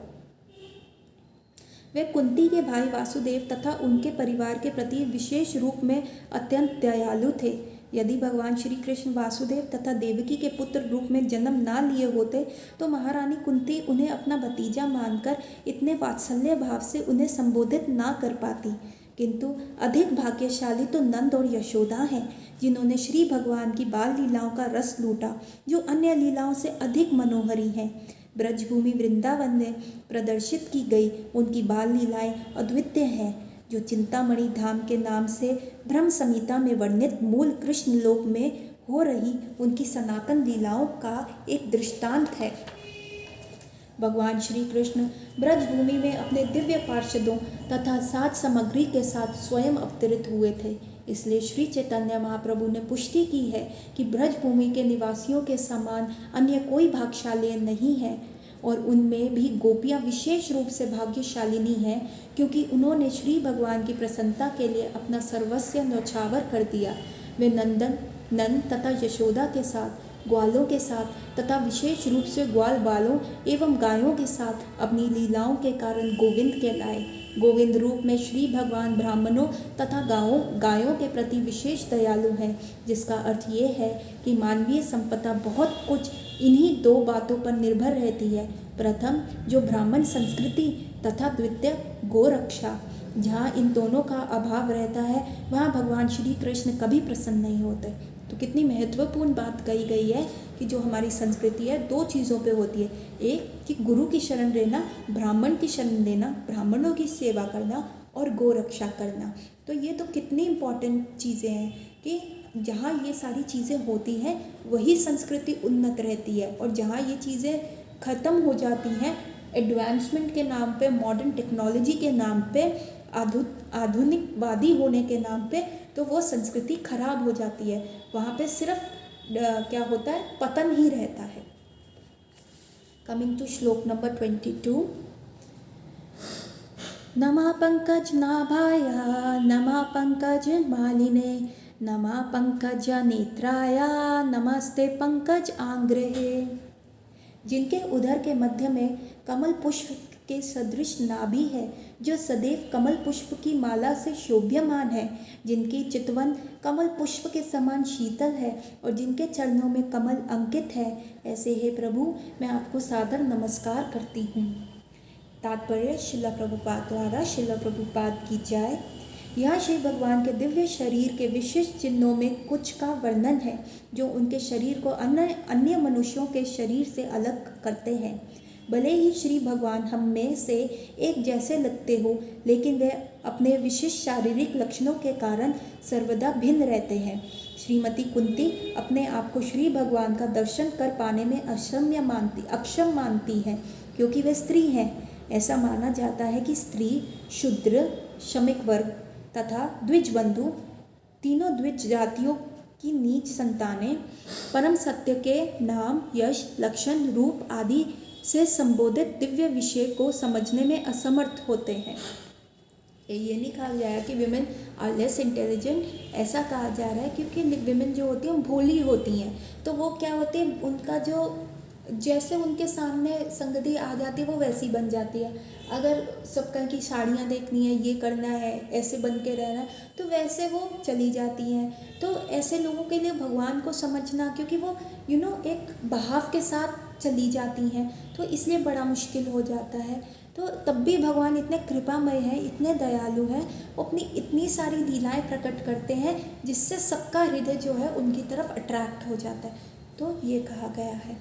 Speaker 1: वे कुंती के भाई वासुदेव तथा उनके परिवार के प्रति विशेष रूप में अत्यंत दयालु थे। यदि भगवान श्री कृष्ण वासुदेव तथा देवकी के पुत्र रूप में जन्म ना लिए होते तो महारानी कुंती उन्हें अपना भतीजा मानकर इतने वात्सल्य भाव से उन्हें संबोधित ना कर पाती। किंतु अधिक भाग्यशाली तो नंद और यशोदा हैं, जिन्होंने श्री भगवान की बाल लीलाओं का रस लूटा, जो अन्य लीलाओं से अधिक मनोहरी हैं। ब्रजभूमि वृंदावन में प्रदर्शित की गई उनकी बाल लीलाएं अद्वितीय हैं, जो चिंतामणि धाम के नाम से ब्रह्म संहिता में वर्णित मूल कृष्ण लोक में हो रही उनकी सनातन लीलाओं का एक दृष्टांत है। भगवान श्री कृष्ण ब्रजभूमि में अपने दिव्य पार्षदों तथा साज सामग्री के साथ स्वयं अवतरित हुए थे। इसलिए श्री चैतन्य महाप्रभु ने पुष्टि की है कि ब्रजभूमि के निवासियों के समान अन्य कोई भाग्यशाली नहीं है, और उनमें भी गोपियाँ विशेष रूप से भाग्यशालिनी हैं, क्योंकि उन्होंने श्री भगवान की प्रसन्नता के लिए अपना सर्वस्व न्यौछावर कर दिया। वे नंद तथा यशोदा के साथ, ग्वालों के साथ तथा विशेष रूप से ग्वाल बालों एवं गायों के साथ अपनी लीलाओं के कारण गोविंद कहलाए। गोविंद रूप में श्री भगवान ब्राह्मणों तथा गायों के प्रति विशेष दयालु हैं, जिसका अर्थ ये है कि मानवीय संपदा बहुत कुछ इन्हीं दो बातों पर निर्भर रहती है। प्रथम जो ब्राह्मण संस्कृति तथा द्वितीय गोरक्षा। जहाँ इन दोनों का अभाव रहता है वहाँ भगवान श्री कृष्ण कभी प्रसन्न नहीं होते। तो कितनी महत्वपूर्ण बात कही गई है कि जो हमारी संस्कृति है दो चीज़ों पे होती है। एक कि गुरु की शरण लेना, ब्राह्मण की शरण लेना, ब्राह्मणों की सेवा करना और गोरक्षा करना। तो ये तो कितनी इम्पॉर्टेंट चीज़ें हैं कि जहाँ ये सारी चीज़ें होती हैं वही संस्कृति उन्नत रहती है, और जहाँ ये चीज़ें ख़त्म हो जाती हैं एडवांसमेंट के नाम पे, मॉडर्न टेक्नोलॉजी के नाम पे, आधुनिकवादी होने के नाम पे, तो वो संस्कृति खराब हो जाती है। वहाँ पे सिर्फ क्या होता है, पतन ही रहता है। कमिंग टू श्लोक नंबर 22। नमा पंकज नाभाय नमा पंकज मालिने नमा पंकज नेत्राय नमस्ते पंकज आंग्रहे। जिनके उदर के मध्य में कमल पुष्प के सदृश नाभि है, जो सदैव कमल पुष्प की माला से शोभ्यमान है, जिनकी चितवन कमल पुष्प के समान शीतल है और जिनके चरणों में कमल अंकित है, ऐसे हे प्रभु मैं आपको सादर नमस्कार करती हूँ। तात्पर्य श्रील प्रभुपाद द्वारा। श्रील प्रभुपाद की जय। यह श्री भगवान के दिव्य शरीर के विशिष्ट चिन्हों में कुछ का वर्णन है, जो उनके शरीर को अन्य मनुष्यों के शरीर से अलग करते हैं। भले ही श्री भगवान हम में से एक जैसे लगते हो, लेकिन वे अपने विशिष्ट शारीरिक लक्षणों के कारण सर्वदा भिन्न रहते हैं। श्रीमती कुंती अपने आप को श्री भगवान का दर्शन कर पाने में अक्षम मानती है, क्योंकि वे स्त्री हैं। ऐसा माना जाता है कि स्त्री, शूद्र, श्रमिक वर्ग तथा द्विज बंधु, तीनों द्विज जातियों की नीच संतानें परम सत्य के नाम, यश, लक्षण, रूप आदि से संबोधित दिव्य विषय को समझने में असमर्थ होते हैं। ये नहीं कहा गया है कि विमेन आर लेस इंटेलिजेंट, ऐसा कहा जा रहा है क्योंकि विमेन जो होती हैं भोली होती हैं, तो वो क्या होती है, उनका जो जैसे उनके सामने संगति आ जाती है वो वैसी बन जाती है। अगर सबका की साड़ियाँ देखनी है, ये करना है, ऐसे बन के रहना है, तो वैसे वो चली जाती हैं। तो ऐसे लोगों के लिए भगवान को समझना, क्योंकि वो एक बहाव के साथ चली जाती हैं, तो इसलिए बड़ा मुश्किल हो जाता है। तो तब भी भगवान इतने कृपामय हैं, इतने दयालु हैं, वो अपनी इतनी सारी लीलाएं प्रकट करते हैं जिससे सबका हृदय जो है उनकी तरफ अट्रैक्ट हो जाता है। तो ये कहा गया है।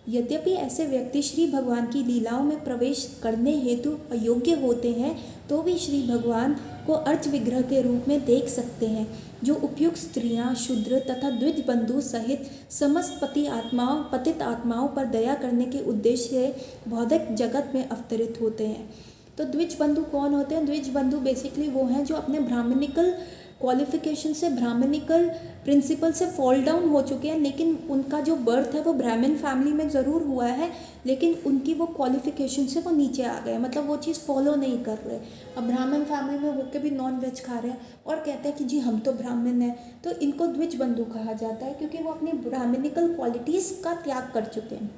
Speaker 1: यद्यपि ऐसे व्यक्ति श्री भगवान की लीलाओं में प्रवेश करने हेतु अयोग्य होते हैं, तो भी श्री भगवान को अर्च विग्रह के रूप में देख सकते हैं, जो उपयुक्त स्त्रियां, शूद्र तथा द्विज बंधु सहित समस्त पतित आत्माओं पर दया करने के उद्देश्य से भौतिक जगत में अवतरित होते हैं। तो द्विज बंधु कौन होते हैं? द्विज बंधु बेसिकली वो हैं जो अपने ब्राह्मणिकल क्वालिफिकेशन से, ब्राह्मणिकल प्रिंसिपल से फॉल डाउन हो चुके हैं, लेकिन उनका जो बर्थ है वो ब्राह्मण फैमिली में ज़रूर हुआ है, लेकिन उनकी वो क्वालिफिकेशन से वो नीचे आ गए, मतलब वो चीज़ फॉलो नहीं कर रहे। अब ब्राह्मण फैमिली में होकर भी नॉन वेज खा रहे हैं और कहते हैं कि जी हम तो ब्राह्मण हैं, तो इनको द्विज बंधु कहा जाता है, क्योंकि वो अपनी ब्राह्मणिकल क्वालिटीज़ का त्याग कर चुके हैं।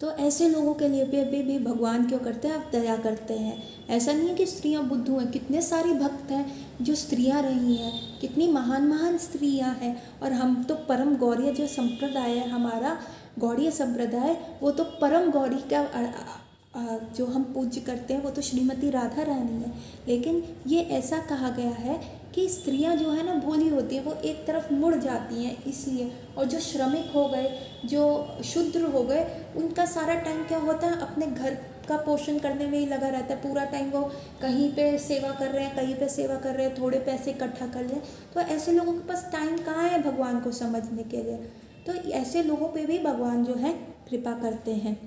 Speaker 1: तो ऐसे लोगों के लिए भी भगवान क्यों करते हैं? आप दया करते हैं। ऐसा नहीं है कि स्त्रियां बुद्धू हैं, कितने सारे भक्त हैं जो स्त्रियां रही हैं, कितनी महान महान स्त्रियां हैं। और हम तो परम गौड़ीय जो संप्रदाय है हमारा, गौड़ीय संप्रदाय, वो तो परम गौड़ी का जो हम पूज्य करते हैं वो तो श्रीमती राधा रानी है। लेकिन ये ऐसा कहा गया है कि स्त्रियां जो है ना भोली होती हैं, वो एक तरफ मुड़ जाती हैं इसलिए। और जो श्रमिक हो गए, जो शूद्र हो गए, उनका सारा टाइम क्या होता है? अपने घर का पोषण करने में ही लगा रहता है। पूरा टाइम वो कहीं पे सेवा कर रहे हैं, कहीं पे सेवा कर रहे हैं, थोड़े पैसे इकट्ठा कर लें। तो ऐसे लोगों के पास टाइम कहाँ है भगवान को समझने के लिए? तो ऐसे लोगों पे भी भगवान जो है कृपा करते हैं।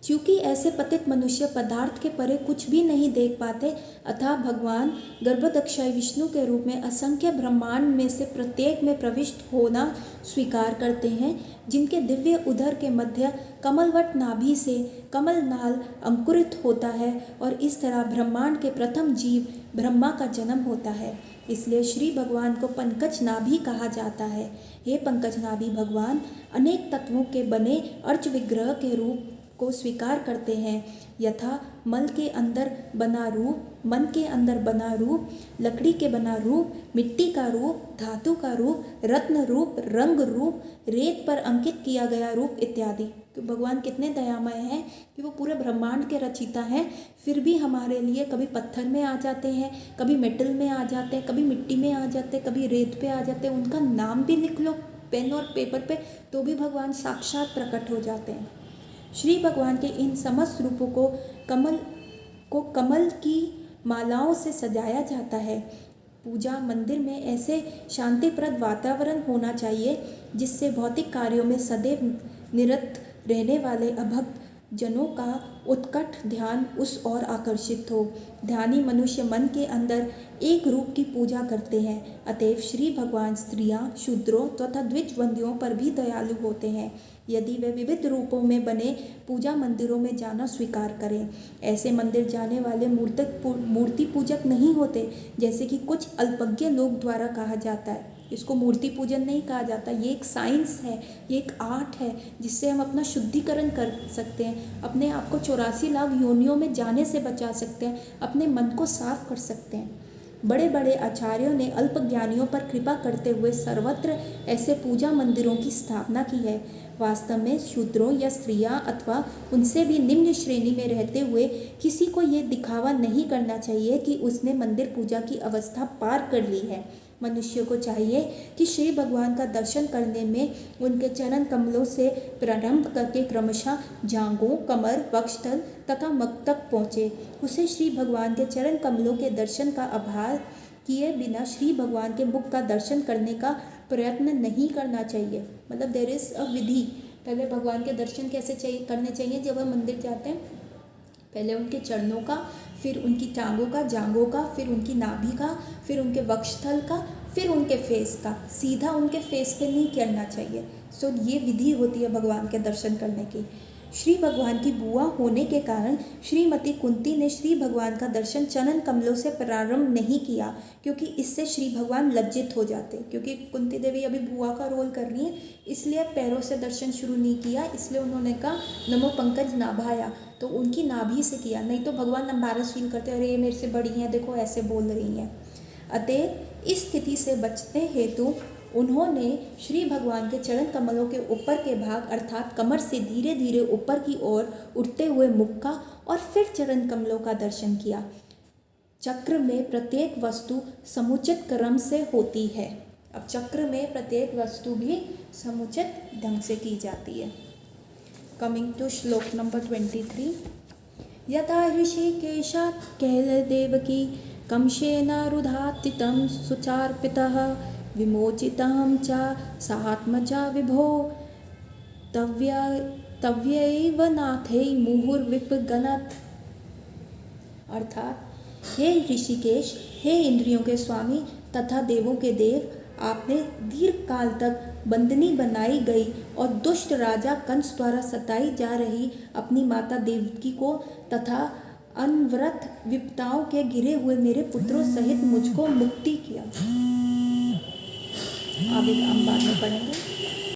Speaker 1: क्योंकि ऐसे पतित मनुष्य पदार्थ के परे कुछ भी नहीं देख पाते, अतः भगवान गर्भदक्षाई विष्णु के रूप में असंख्य ब्रह्मांड में से प्रत्येक में प्रविष्ट होना स्वीकार करते हैं, जिनके दिव्य उदर के मध्य कमलवट नाभि से कमल नाल अंकुरित होता है, और इस तरह ब्रह्मांड के प्रथम जीव ब्रह्मा का जन्म होता है। इसलिए श्री भगवान को पंकज नाभि कहा जाता है। हे पंकज नाभि भगवान अनेक तत्वों के बने अर्च विग्रह के रूप को स्वीकार करते हैं, यथा मल के अंदर बना रूप, मन के अंदर बना रूप, लकड़ी के बना रूप, मिट्टी का रूप, धातु का रूप, रत्न रूप, रंग रूप, रेत पर अंकित किया गया रूप इत्यादि। तो भगवान कितने दयामय हैं कि वो पूरे ब्रह्मांड के रचयिता हैं, फिर भी हमारे लिए कभी पत्थर में आ जाते हैं, कभी मेटल में आ जाते हैं, कभी मिट्टी में आ जाते हैं, कभी रेत पे आ जाते हैं। उनका नाम भी लिख लो पेन और पेपर पे, तो भी भगवान साक्षात प्रकट हो जाते हैं। श्री भगवान के इन समस्त रूपों को कमल की मालाओं से सजाया जाता है। पूजा मंदिर में ऐसे शांतिप्रद वातावरण होना चाहिए जिससे भौतिक कार्यों में सदैव निरत रहने वाले अभक्त जनों का उत्कट ध्यान उस ओर आकर्षित हो। ध्यानी मनुष्य मन के अंदर एक रूप की पूजा करते हैं, अतएव श्री भगवान स्त्रियां, शूद्रों तथा द्विज बंदियों पर भी दयालु होते हैं, यदि वे विविध रूपों में बने पूजा मंदिरों में जाना स्वीकार करें। ऐसे मंदिर जाने वाले मूर्ति पूजक नहीं होते, जैसे कि कुछ अल्पज्ञ लोग द्वारा कहा जाता है। इसको मूर्ति पूजन नहीं कहा जाता, ये एक साइंस है, ये एक आर्ट है जिससे हम अपना शुद्धिकरण कर सकते हैं, अपने आप को 84 लाख योनियों में जाने से बचा सकते हैं, अपने मन को साफ कर सकते हैं। बड़े बड़े आचार्यों ने अल्प ज्ञानियों पर कृपा करते हुए सर्वत्र ऐसे पूजा मंदिरों की स्थापना की है। वास्तव में शूद्रों या स्त्रियां अथवा उनसे भी निम्न श्रेणी में रहते हुए किसी को ये दिखावा नहीं करना चाहिए कि उसने मंदिर पूजा की अवस्था पार कर ली है। मनुष्य को चाहिए कि श्री भगवान का दर्शन करने में उनके चरण कमलों से प्रारंभ करके क्रमशः जांघों, कमर, वक्षस्थल तथा मग तक पहुँचे। उसे श्री भगवान के चरण कमलों के दर्शन का आभार किए बिना श्री भगवान के मुख का दर्शन करने का प्रयत्न नहीं करना चाहिए। मतलब देयर इज़ अ विधि। पहले भगवान के दर्शन कैसे करने चाहिए? जब हम मंदिर जाते हैं, पहले उनके चरणों का, फिर उनकी टांगों का, जांघों का, फिर उनकी नाभि का, फिर उनके वक्षस्थल का, फिर उनके फेस का। सीधा उनके फेस पे नहीं करना चाहिए। सो ये विधि होती है भगवान के दर्शन करने की। श्री भगवान की बुआ होने के कारण श्रीमती कुंती ने श्री भगवान का दर्शन चरण कमलों से प्रारंभ नहीं किया, क्योंकि इससे श्री भगवान लज्जित हो जाते। क्योंकि कुंती देवी अभी बुआ का रोल कर रही है, इसलिए पैरों से दर्शन शुरू नहीं किया, इसलिए उन्होंने कहा नमो पंकज नाभाया, तो उनकी नाभि से किया। नहीं तो भगवान एम्बैरस फील करते, अरे ये मेरे से बड़ी हैं, देखो ऐसे बोल रही हैं। अतएव इस स्थिति से बचने हेतु उन्होंने श्री भगवान के चरण कमलों के ऊपर के भाग अर्थात कमर से धीरे धीरे ऊपर की ओर उठते हुए मुख का और फिर चरण कमलों का दर्शन किया। चक्र में प्रत्येक वस्तु समुचित क्रम से होती है। अब चक्र में प्रत्येक वस्तु भी समुचित ढंग से की जाती है। कमिंग टू श्लोक नंबर 23। यथा ऋषिकेशात् कैलदेवकी कंशेनारुधातितं सुचार्पितः विमोचितं च सात्मजा विभो तव्यैव नाथै मुहुर्विपगणत्। अर्थात, हे ऋषिकेश, हे इंद्रियों के स्वामी तथा देवों के देव, आपने दीर्घ काल तक बंदनी बनाई गई और दुष्ट राजा कंस द्वारा सताई जा रही अपनी माता देवकी को तथा अनवरत विपताओं के घिरे हुए मेरे पुत्रों सहित मुझको मुक्ति किया। आगे हम बाद में पढ़ेंगे।